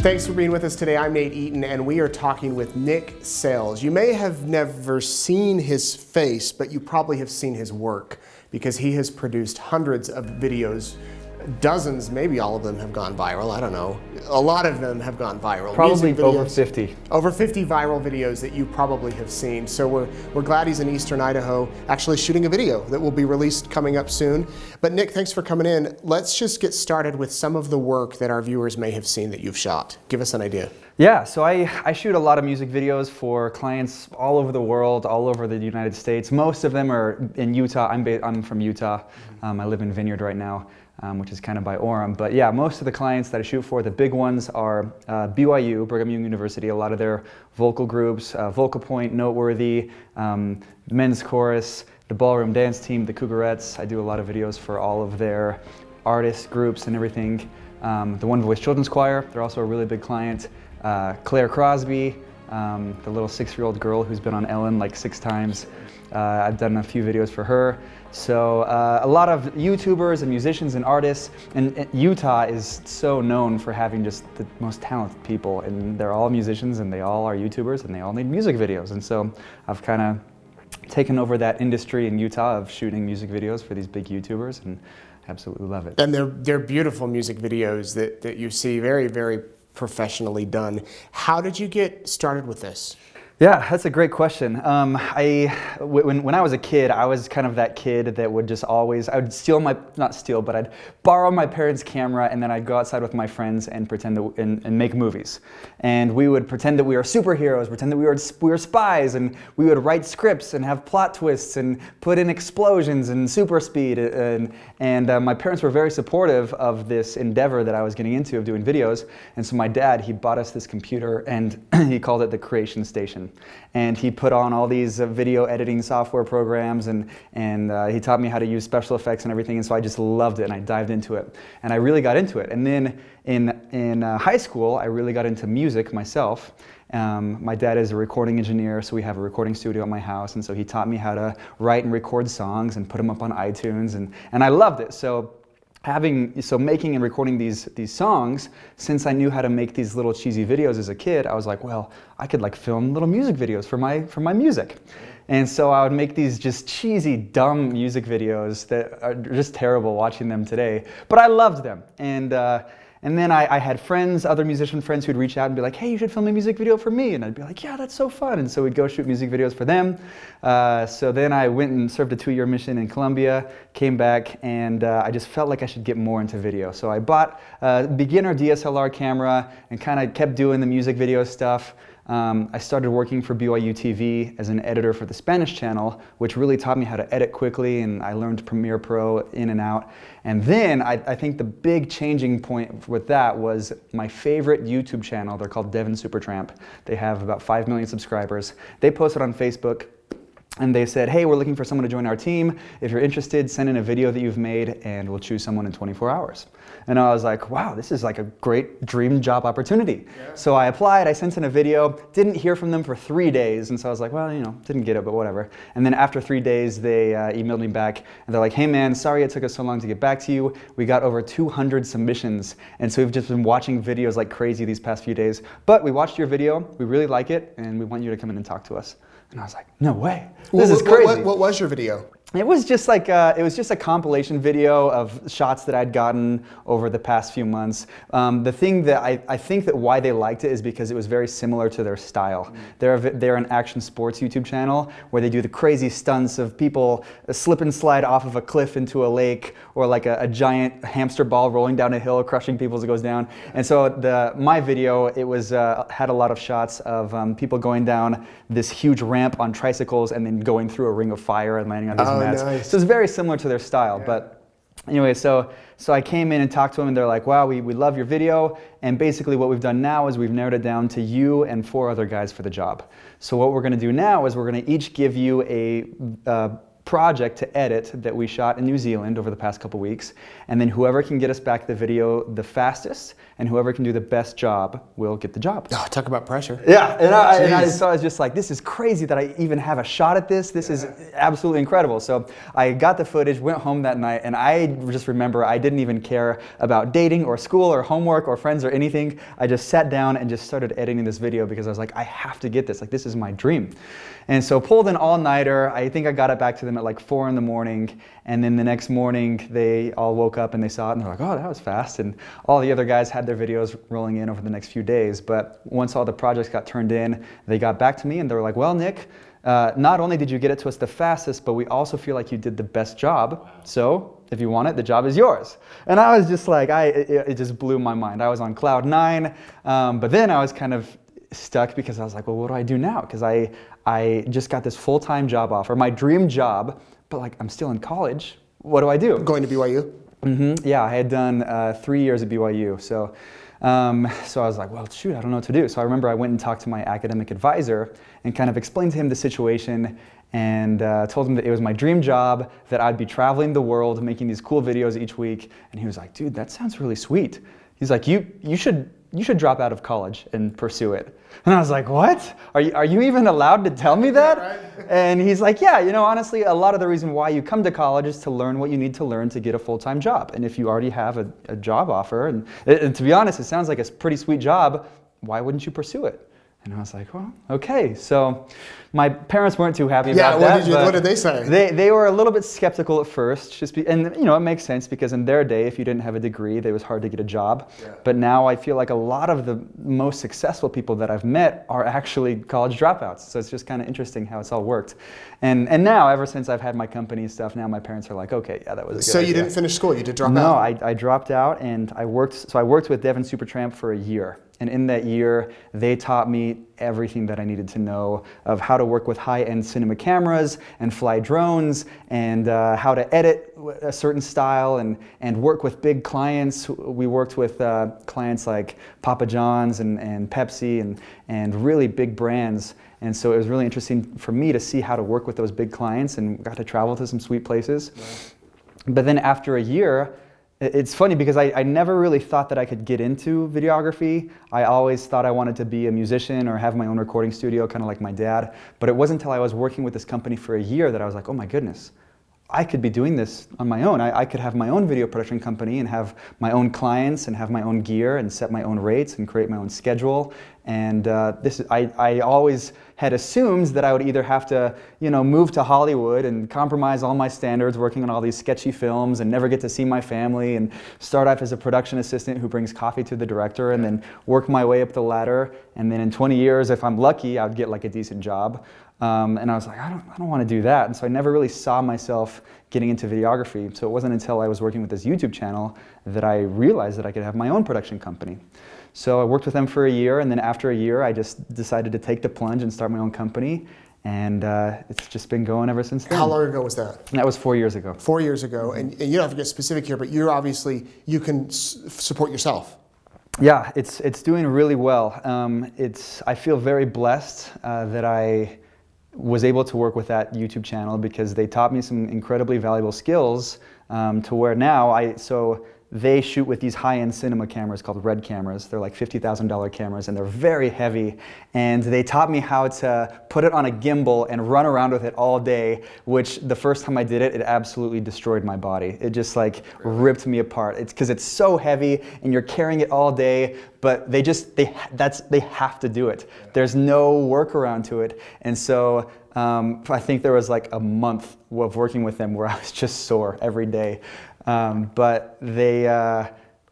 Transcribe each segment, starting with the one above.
Thanks for being with us today. I'm Nate Eaton, and we are talking with Nick Sales. You may have never seen his face, but you probably have seen his work because he has produced hundreds of videos. Dozens, maybe all of them have gone viral. I don't know. A lot of them have gone viral. Probably over 50. Over 50 viral videos that you probably have seen. So we're glad he's in Eastern Idaho actually shooting a video that will be released coming up soon. But Nick, thanks for coming in. Let's just get started with some of the work that our viewers may have seen that you've shot. Give us an idea. Yeah, so I shoot a lot of music videos for clients all over the world, all over the United States. Most of them are in Utah. I'm from Utah. I live in Vineyard right now, which is kind of by Orem. But yeah, most of the clients that I shoot for, the big ones are BYU, Brigham Young University, a lot of their vocal groups, Vocal Point, Noteworthy, Men's Chorus, the Ballroom Dance Team, the Cougarettes. I do a lot of videos for all of their artists, groups, and everything. The One Voice Children's Choir, they're also a really big client. Claire Crosby, the little 6-year-old girl who's been on Ellen like 6 times. I've done a few videos for her. So a lot of YouTubers and musicians and artists, and Utah is so known for having just the most talented people, and they're all musicians and they all are YouTubers and they all need music videos. And so I've kind of taken over that industry in Utah of shooting music videos for these big YouTubers, and absolutely love it. And they're beautiful music videos that you see, very, very professionally done. How did you get started with this? Yeah, that's a great question. When I was a kid, I was kind of that kid that would just always, I would steal not steal, but I'd borrow my parents' camera and then I'd go outside with my friends and pretend to, and make movies. And we would pretend that we were superheroes, pretend that we were spies, and we would write scripts and have plot twists and put in explosions and super speed. And my parents were very supportive of this endeavor that I was getting into of doing videos. And so my dad, he bought us this computer and he called it the Creation Station. And he put on all these video editing software programs, and he taught me how to use special effects and everything, and so I just loved it and I dived into it. And I really got into it. And then in high school, I really got into music myself. My dad is a recording engineer, so we have a recording studio at my house, and so he taught me how to write and record songs and put them up on iTunes, and I loved it. So making and recording these songs, since I knew how to make these little cheesy videos as a kid, I was like, well, I could like film little music videos for my music. And so I would make these just cheesy, dumb music videos that are just terrible watching them today, but I loved them. And then I had friends, other musician friends, who'd reach out and be like, hey, you should film a music video for me. And I'd be like, yeah, that's so fun. And so we'd go shoot music videos for them. So then I went and served a 2-year mission in Colombia, came back, and I just felt like I should get more into video. So I bought a beginner DSLR camera and kind of kept doing the music video stuff. I started working for BYU TV as an editor for the Spanish channel, which really taught me how to edit quickly, and I learned Premiere Pro in and out. And then I think the big changing point with that was my favorite YouTube channel. They're called Devin Supertramp. They have about 5 million subscribers. They posted on Facebook, and they said, hey, we're looking for someone to join our team. If you're interested, send in a video that you've made and we'll choose someone in 24 hours. And I was like, wow, this is like a great dream job opportunity. Yeah. So I applied, I sent in a video, didn't hear from them for 3 days. And so I was like, well, didn't get it, but whatever. And then after 3 days, they emailed me back and they're like, hey man, sorry it took us so long to get back to you. We got over 200 submissions. And so we've just been watching videos like crazy these past few days. But we watched your video, we really like it, and we want you to come in and talk to us. And I was like, no way. This is crazy. What was your video? It was just like a compilation video of shots that I'd gotten over the past few months. The thing that I think that why they liked it is because it was very similar to their style. They're an action sports YouTube channel where they do the crazy stunts of people slip and slide off of a cliff into a lake, or like a giant hamster ball rolling down a hill, crushing people as it goes down. And so my video, it was had a lot of shots of people going down this huge ramp on tricycles and then going through a ring of fire and landing on these mats. Nice. So it's very similar to their style. Yeah. But anyway, so I came in and talked to them, and they're like, wow, we love your video. And basically what we've done now is we've narrowed it down to you and 4 other guys for the job. So what we're going to do now is we're going to each give you a project to edit that we shot in New Zealand over the past couple weeks, and then whoever can get us back the video the fastest and whoever can do the best job will get the job. Oh, talk about pressure. Yeah, so I was just like, this is crazy that I even have a shot at this. This is absolutely incredible. So I got the footage, went home that night, and I just remember I didn't even care about dating or school or homework or friends or anything. I just sat down and just started editing this video because I was like, I have to get this. Like, this is my dream. And so pulled an all-nighter. I think I got it back to them at like 4 in the morning. And then the next morning, they all woke up and they saw it and they're like, oh, that was fast. And all the other guys had their videos rolling in over the next few days. But once all the projects got turned in, they got back to me and they were like, well, Nick, not only did you get it to us the fastest, but we also feel like you did the best job. So if you want it, the job is yours. And I was just like, it just blew my mind. I was on cloud 9. But then I was kind of stuck because I was like, well, what do I do now? Because I just got this full-time job offer, my dream job, but like I'm still in college. What do I do? Going to BYU? Mm-hmm. Yeah, I had done 3 years at BYU. So I was like, well, shoot, I don't know what to do. So I remember I went and talked to my academic advisor and kind of explained to him the situation and told him that it was my dream job, that I'd be traveling the world, making these cool videos each week. And he was like, dude, that sounds really sweet. He's like, you should drop out of college and pursue it. And I was like, what? Are you even allowed to tell me that? Yeah, right. And he's like, yeah, honestly, a lot of the reason why you come to college is to learn what you need to learn to get a full-time job. And if you already have a job offer, and to be honest, it sounds like a pretty sweet job, why wouldn't you pursue it? And I was like, well, okay. So my parents weren't too happy about that. What did they say? They were a little bit skeptical at first, and it makes sense because in their day, if you didn't have a degree, it was hard to get a job. Yeah. But now I feel like a lot of the most successful people that I've met are actually college dropouts. So it's just kind of interesting how it's all worked. And now, ever since I've had my company and stuff, now my parents are like, okay, yeah, that was a good So idea. you didn't finish school, you did drop out? No, I dropped out and I worked with Devin Supertramp for a year. And in that year, they taught me everything that I needed to know of how to work with high-end cinema cameras and fly drones and how to edit a certain style and work with big clients. We worked with clients like Papa John's and Pepsi and really big brands. And so it was really interesting for me to see how to work with those big clients and got to travel to some sweet places. Right. But then after a year, it's funny because I never really thought that I could get into videography. I always thought I wanted to be a musician or have my own recording studio, kind of like my dad. But it wasn't until I was working with this company for a year that I was like, oh my goodness, I could be doing this on my own. I could have my own video production company and have my own clients and have my own gear and set my own rates and create my own schedule. And I always had assumed that I would either have to, move to Hollywood and compromise all my standards working on all these sketchy films and never get to see my family and start off as a production assistant who brings coffee to the director and then work my way up the ladder. And then in 20 years, if I'm lucky, I would get like a decent job. And I was like, I don't want to do that. And so I never really saw myself getting into videography. So it wasn't until I was working with this YouTube channel that I realized that I could have my own production company. So I worked with them for a year, and then after a year, I just decided to take the plunge and start my own company. And it's just been going ever since then. How long ago was that? That was 4 years ago. 4 years ago. And you don't have to get specific here, but you can support yourself. Yeah, it's doing really well. I feel very blessed that I was able to work with that YouTube channel because they taught me some incredibly valuable skills to where now they shoot with these high-end cinema cameras called RED cameras. They're like $50,000 cameras and they're very heavy. And they taught me how to put it on a gimbal and run around with it all day, which the first time I did it, it absolutely destroyed my body. It just like ripped me apart. It's because it's so heavy and you're carrying it all day, but they have to do it. There's no workaround to it. And so I think there was like a month of working with them where I was just sore every day. But they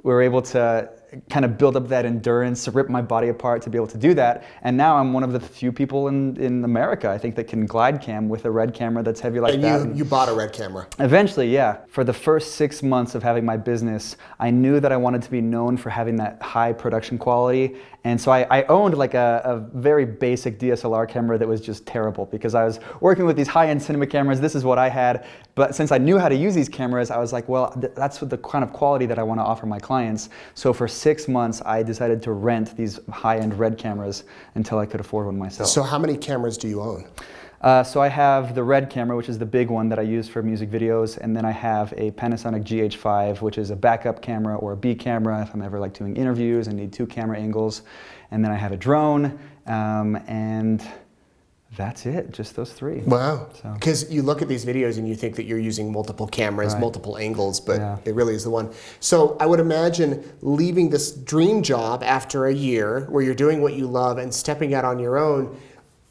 were able to kind of build up that endurance, rip my body apart to be able to do that. And now I'm one of the few people in America, I think, that can glide cam with a RED camera that's heavy like that. And you bought a RED camera? Eventually, yeah. For the first 6 months of having my business, I knew that I wanted to be known for having that high production quality. And so I owned like a very basic DSLR camera that was just terrible because I was working with these high-end cinema cameras. This is what I had. But since I knew how to use these cameras, I was like, well, that's the kind of quality that I want to offer my clients. So for 6 months, I decided to rent these high-end RED cameras until I could afford one myself. So how many cameras do you own? So I have the Red camera, which is the big one that I use for music videos, and then I have a Panasonic GH5, which is a backup camera or a B camera if I'm ever like doing interviews and need 2 camera angles. And then I have a drone, and that's it, just those 3. Wow. So. Because you look at these videos and you think that you're using multiple cameras, Right. multiple angles, but Yeah. it really is the one. So I would imagine leaving this dream job after a year where you're doing what you love and stepping out on your own,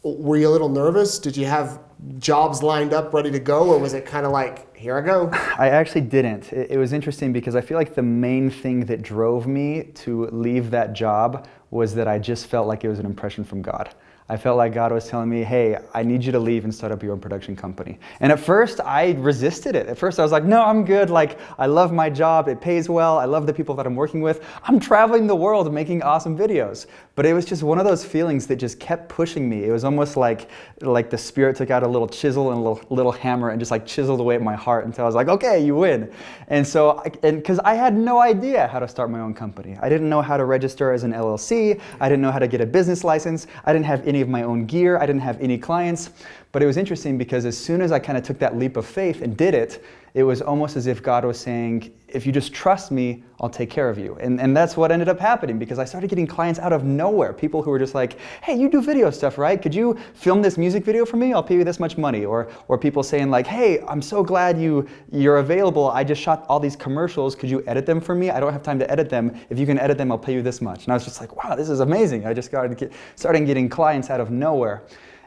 were you a little nervous? Did you have jobs lined up ready to go, or was it kind of like, here I go? I actually didn't. It was interesting because I feel like the main thing that drove me to leave that job was that I just felt like it was an impression from God. I felt like God was telling me, hey, I need you to leave and start up your own production company. And at first I resisted it. At first I was like, no, I'm good. Like, I love my job. It pays well. I love the people that I'm working with. I'm traveling the world making awesome videos. But it was just one of those feelings that just kept pushing me. It was almost like the Spirit took out a little chisel and a little hammer and just like chiseled away at my heart until I was like, okay, you win. And so, because I had no idea how to start my own company. I didn't know how to register as an LLC. I didn't know how to get a business license. I didn't have any of my own gear. I didn't have any clients. But it was interesting because as soon as I kind of took that leap of faith and did it, it was almost as if God was saying, if you just trust me, I'll take care of you. And that's what ended up happening because I started getting clients out of nowhere. People who were just like, hey, you do video stuff, right? Could you film this music video for me? I'll pay you this much money. Or people saying like, hey, I'm so glad you're available. I just shot all these commercials. Could you edit them for me? I don't have time to edit them. If you can edit them, I'll pay you this much. And I was just like, wow, this is amazing. I just started getting clients out of nowhere.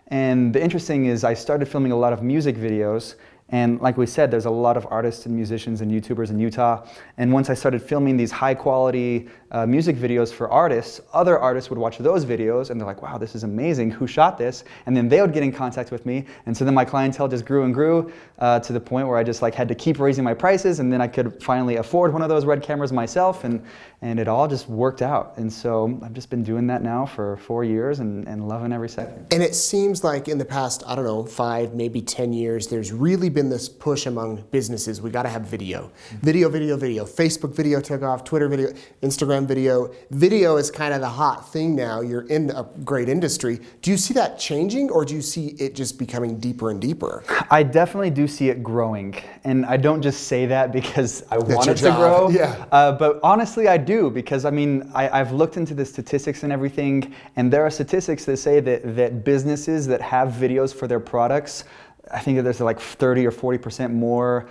And the interesting is I started filming a lot of music videos. And like we said, there's a lot of artists and musicians and YouTubers in Utah. And once I started filming these high quality music videos for artists, other artists would watch those videos and they're like, wow, this is amazing. Who shot this? And then they would get in contact with me. And so then my clientele just grew and grew to the point where I just like had to keep raising my prices. And then I could finally afford one of those Red cameras myself. And it all just worked out. And so I've just been doing that now for 4 years and loving every second. And it seems like in the past, I don't know, 5, maybe 10 years, there's really been this push among businesses. We got to have video. Video. Facebook video took off, Twitter video, Instagram video. Video is kind of the hot thing now. You're in a great industry. Do you see that changing, or do you see it just becoming deeper and deeper? I definitely do see it growing. And I don't just say that because I want it to job. grow. Yeah. But honestly, I do, because I mean, I've looked into the statistics and everything, and there are statistics that say that businesses that have videos for their products, I think that there's like 30 or 40% more,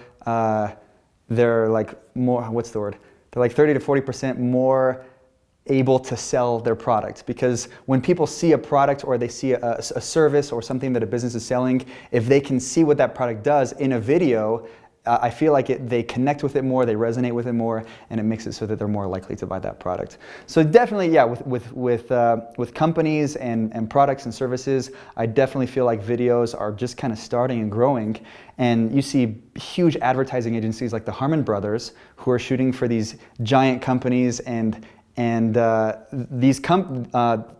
they're like more, what's the word? They're like 30 to 40% more able to sell their product, because when people see a product or they see a service or something that a business is selling, if they can see what that product does in a video, I feel like they connect with it more, they resonate with it more, and it makes it so that they're more likely to buy that product. So definitely, yeah, with companies and products and services, I definitely feel like videos are just kind of starting and growing. And you see huge advertising agencies like the Harmon Brothers who are shooting for these giant companies, and the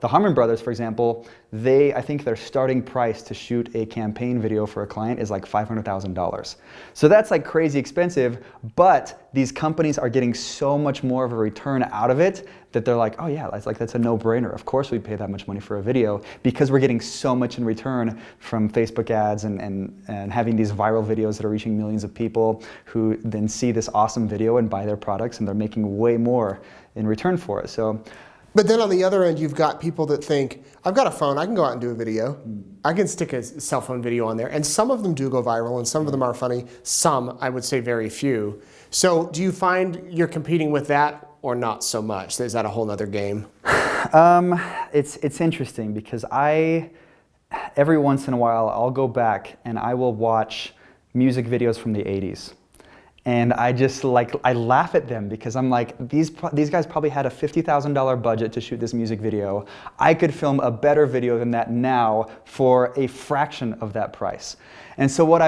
Harmon Brothers, for example, I think their starting price to shoot a campaign video for a client is like $500,000. So that's like crazy expensive, but these companies are getting so much more of a return out of it that they're like, oh yeah, that's a no-brainer. Of course we pay that much money for a video, because we're getting so much in return from Facebook ads and having these viral videos that are reaching millions of people who then see this awesome video and buy their products, and they're making way more in return for it. So. But then on the other end, you've got people that think, I've got a phone, I can go out and do a video. I can stick a cell phone video on there. And some of them do go viral, and some of them are funny. Some, I would say very few. So do you find you're competing with that, or not so much? Is that a whole nother game? It's interesting, because every once in a while, I'll go back and I will watch music videos from the 80s. And I just I laugh at them, because I'm like, these guys probably had a $50,000 budget to shoot this music video. I could film a better video than that now for a fraction of that price. And so what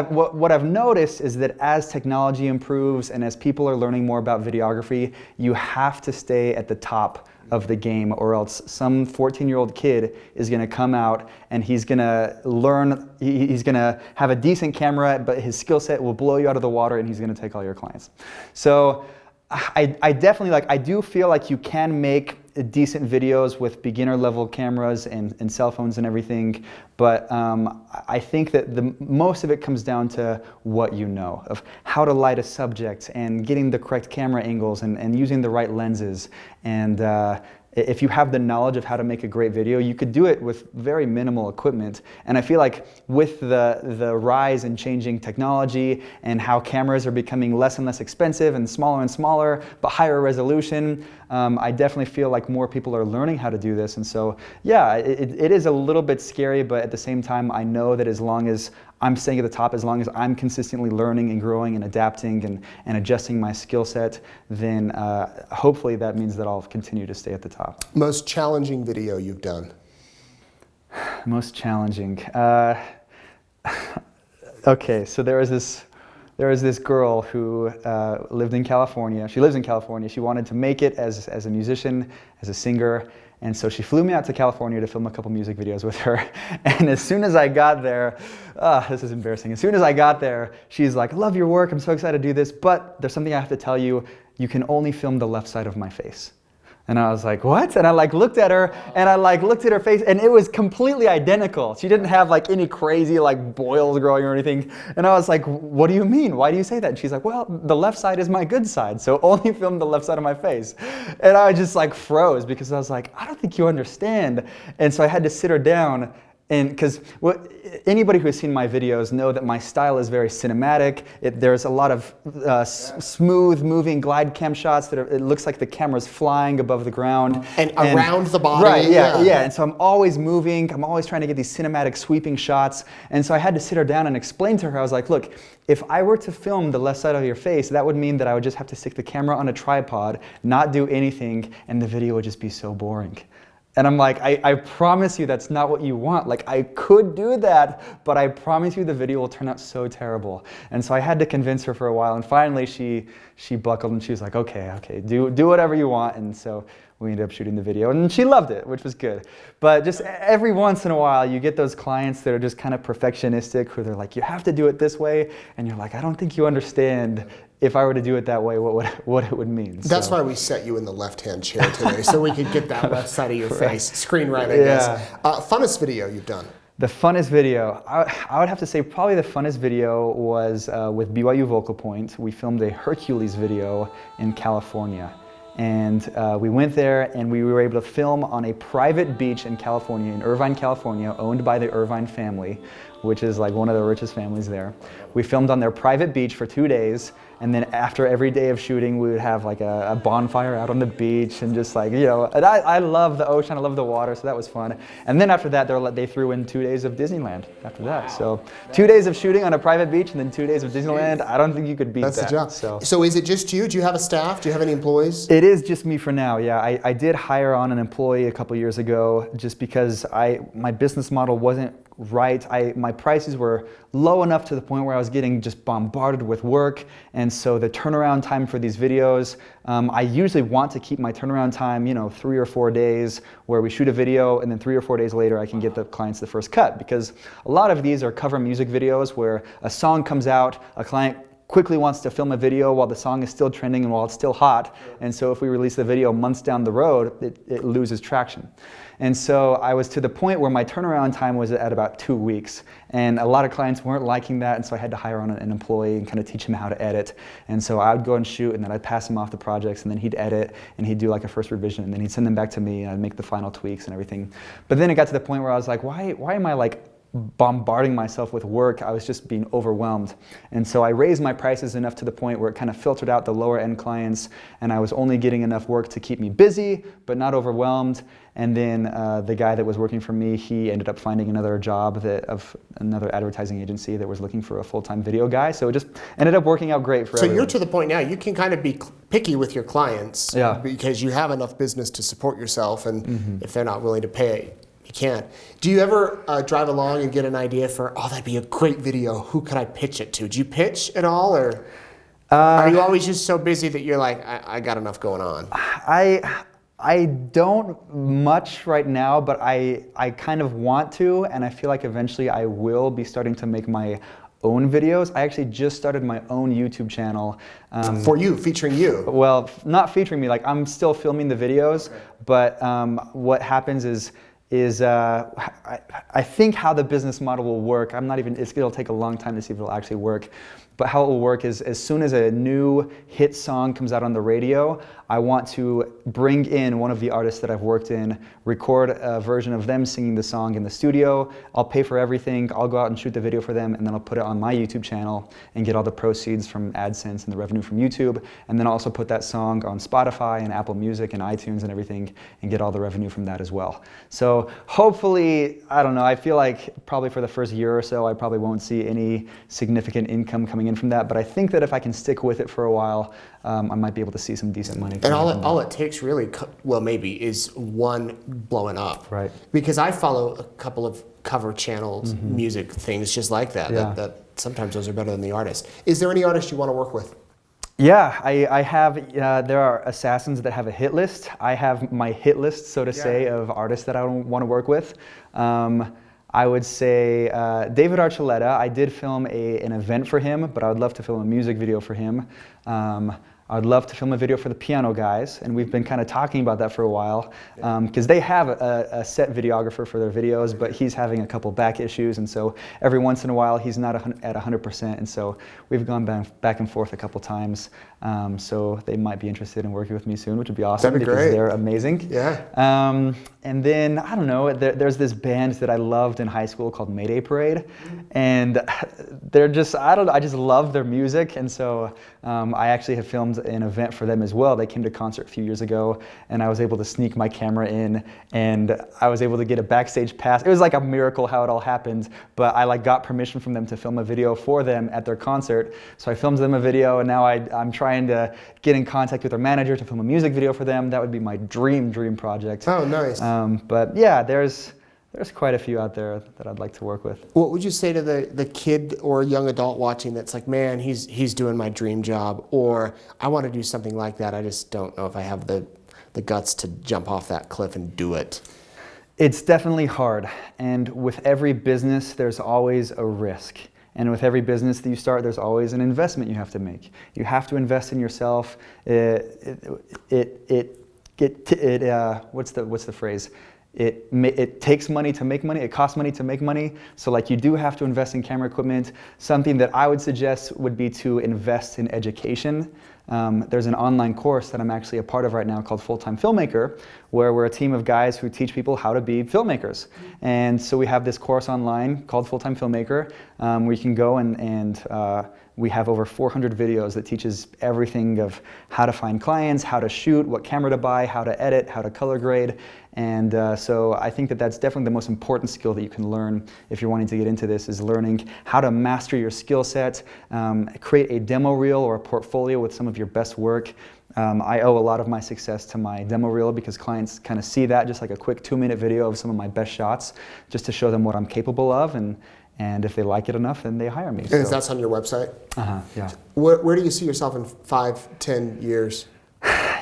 I've noticed is that as technology improves and as people are learning more about videography, you have to stay at the top of the game, or else some 14-year-old kid is going to come out and he's going to learn, he's going to have a decent camera, but his skill set will blow you out of the water and he's going to take all your clients. So I definitely I do feel like you can make decent videos with beginner level cameras and cell phones and everything, but I think that most of it comes down to what you know, of how to light a subject and getting the correct camera angles and using the right lenses. And if you have the knowledge of how to make a great video, you could do it with very minimal equipment. And I feel like with the rise in changing technology and how cameras are becoming less and less expensive and smaller, but higher resolution, I definitely feel like more people are learning how to do this. And so, yeah, it is a little bit scary, but at the same time, I know that as long as I'm staying at the top, as long as I'm consistently learning and growing and adapting and adjusting my skill set, then hopefully that means that I'll continue to stay at the top. Most challenging video you've done? Most challenging. Okay, so there was this girl who lived in California. She lives in California. She wanted to make it as a musician, as a singer. And so she flew me out to California to film a couple music videos with her. And as soon as I got there, this is embarrassing. As soon as I got there, she's like, I love your work. I'm so excited to do this. But there's something I have to tell you. You can only film the left side of my face. And I was like, what? And I looked at her and I looked at her face and it was completely identical. She didn't have any crazy boils growing or anything. And I was like, what do you mean? Why do you say that? And she's like, well, the left side is my good side, so only film the left side of my face. And I just froze because I was like, I don't think you understand. And so I had to sit her down. And because anybody who has seen my videos know that my style is very cinematic. There's a lot of smooth moving glide cam shots that it looks like the camera's flying above the ground. And around the body. Right, yeah. And so I'm always moving. I'm always trying to get these cinematic sweeping shots. And so I had to sit her down and explain to her. I was like, look, if I were to film the left side of your face, that would mean that I would just have to stick the camera on a tripod, not do anything, and the video would just be so boring. And I'm like, I promise you that's not what you want. I could do that, but I promise you the video will turn out so terrible. And so I had to convince her for a while, and finally she buckled and she was like, okay, do whatever you want. And so we ended up shooting the video, and she loved it, which was good. But just every once in a while, you get those clients that are just kind of perfectionistic, who they're like, you have to do it this way, and you're like, I don't think you understand. If I were to do it that way, what it would mean. That's why we set you in the left-hand chair today, so we could get that left side of your face. Screen right, I guess. Funnest video you've done? The funnest video, I would have to say probably the funnest video was with BYU Vocal Point. We filmed a Hercules video in California. And we went there and we were able to film on a private beach in California, in Irvine, California, owned by the Irvine family, which is one of the richest families there. We filmed on their private beach for 2 days, and then after every day of shooting, we would have a bonfire out on the beach and just and I love the ocean, I love the water, so that was fun. And then after that, they threw in 2 days of Disneyland after that. So 2 days of shooting on a private beach and then 2 days of Disneyland, I don't think you could beat that. That's the job. So is it just you? Do you have a staff? Do you have any employees? It is just me for now, yeah. I did hire on an employee a couple years ago just because my business model wasn't right. My prices were low enough to the point where I was getting just bombarded with work, and so the turnaround time for these videos, I usually want to keep my turnaround time 3 or 4 days, where we shoot a video and then 3 or 4 days later I can get the clients the first cut, because a lot of these are cover music videos where a song comes out, a client quickly wants to film a video while the song is still trending and while it's still hot, and so if we release the video months down the road, it loses traction. And so I was to the point where my turnaround time was at about 2 weeks, and a lot of clients weren't liking that, and so I had to hire on an employee and kind of teach him how to edit. And so I would go and shoot, and then I'd pass him off the projects, and then he'd edit, and he'd do a first revision, and then he'd send them back to me, and I'd make the final tweaks and everything. But then it got to the point where I was like, why am I bombarding myself with work? I was just being overwhelmed. And so I raised my prices enough to the point where it kind of filtered out the lower end clients, and I was only getting enough work to keep me busy, but not overwhelmed. And then the guy that was working for me, he ended up finding another job of another advertising agency that was looking for a full-time video guy. So it just ended up working out great for everyone. So you're to the point now, you can kind of be picky with your clients, because you have enough business to support yourself, and if they're not willing to pay, you can't. Do you ever drive along and get an idea for, that'd be a great video, who could I pitch it to? Do you pitch at all, or are you always just so busy that you're like, I got enough going on? I don't much right now, but I kind of want to, and I feel like eventually I will be starting to make my own videos. I actually just started my own YouTube channel. For you, featuring you. Well, not featuring me, like I'm still filming the videos, okay. but what happens is I think how the business model will work, it'll take a long time to see if it'll actually work, but how it will work is as soon as a new hit song comes out on the radio, I want to bring in one of the artists that I've worked in, record a version of them singing the song in the studio. I'll pay for everything, I'll go out and shoot the video for them, and then I'll put it on my YouTube channel and get all the proceeds from AdSense and the revenue from YouTube, and then also put that song on Spotify and Apple Music and iTunes and everything, and get all the revenue from that as well. So hopefully, I don't know, I feel like probably for the first year or so, I probably won't see any significant income coming in from that, but I think that if I can stick with it for a while, I might be able to see some decent money. And all it takes really, well, maybe, is one blowing up. Right. Because I follow a couple of cover channels, music things just like that, Yeah. that sometimes those are better than the artist. Is there any artist you want to work with? Yeah, I have, there are assassins that have a hit list. I have my hit list, so to say, of artists that I want to work with. I would say David Archuleta. I did film an event for him, but I would love to film a music video for him. I would love to film a video for the Piano Guys, and we've been kind of talking about that for a while, because they have a set videographer for their videos, but he's having a couple back issues, and so every once in a while he's not at 100%, and so we've gone back and forth a couple times. So they might be interested in working with me soon, which would be awesome. That'd be because great. They're amazing. Yeah. And then, I don't know, there's this band that I loved in high school called Mayday Parade, and they're just, I don't know, I just love their music, and so I actually have filmed an event for them as well. They came to concert a few years ago, and I was able to sneak my camera in, and I was able to get a backstage pass. It was like a miracle how it all happened, but I got permission from them to film a video for them at their concert, so I filmed them a video, and now I'm trying to get in contact with their manager to film a music video for them. That would be my dream project. Oh, nice. But yeah, there's quite a few out there that I'd like to work with. What would you say to the kid or young adult watching that's like, man, he's doing my dream job, or I want to do something like that, I just don't know if I have the guts to jump off that cliff and do it? It's definitely hard, and with every business, there's always a risk. And with every business that you start, there's always an investment you have to make. You have to invest in yourself. What's the phrase? It takes money to make money. It costs money to make money. So like you do have to invest in camera equipment. Something that I would suggest would be to invest in education. There's an online course that I'm actually a part of right now called Full-Time Filmmaker, where we're a team of guys who teach people how to be filmmakers. And so we have this course online called Full-Time Filmmaker, where you can go and we have over 400 videos that teaches everything of how to find clients, how to shoot, what camera to buy, how to edit, how to color grade. And so I think that that's definitely the most important skill that you can learn if you're wanting to get into this, is learning how to master your skill set, create a demo reel or a portfolio with some of your best work. I owe a lot of my success to my demo reel because clients kind of see that, just like a quick 2-minute video of some of my best shots, just to show them what I'm capable of, and if they like it enough, then they hire me. And that's on your website? Yeah. Where do you see yourself in 5, 10 years?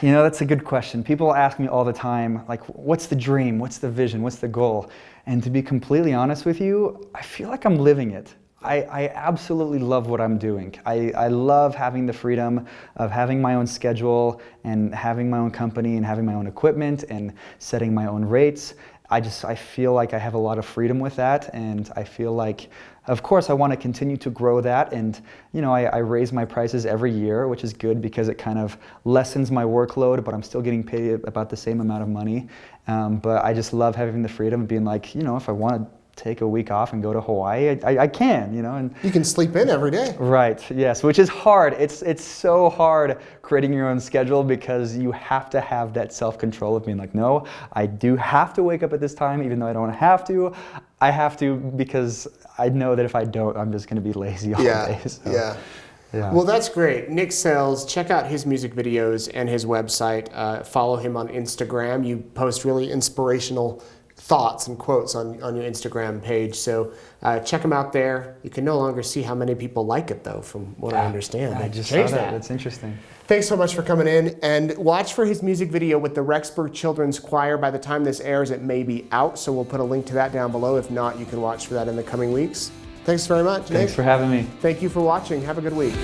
You know, that's a good question. People ask me all the time, like, what's the dream? What's the vision? What's the goal? And to be completely honest with you, I feel like I'm living it. I absolutely love what I'm doing. I love having the freedom of having my own schedule and having my own company and having my own equipment and setting my own rates. I feel like I have a lot of freedom with that, and I feel like, of course, I want to continue to grow that, and you know, I raise my prices every year, which is good because it kind of lessens my workload, but I'm still getting paid about the same amount of money. But I just love having the freedom of being like, you know, if I want to take a week off and go to Hawaii, I can, you know. And you can sleep in every day. Right, yes, which is hard. It's so hard creating your own schedule because you have to have that self-control of being like, no, I do have to wake up at this time, even though I don't have to. I have to because I know that if I don't, I'm just going to be lazy all day. So. Yeah. Yeah. Well, that's great. Nick Sales, check out his music videos and his website. Follow him on Instagram. You post really inspirational thoughts and quotes on your Instagram page. So check him out there. You can no longer see how many people like it, though, from what I understand. I just changed saw that. That's interesting. Thanks so much for coming in. And watch for his music video with the Rexburg Children's Choir. By the time this airs, it may be out, so we'll put a link to that down below. If not, you can watch for that in the coming weeks. Thanks very much, Nick. Thanks for having me. Thank you for watching. Have a good week.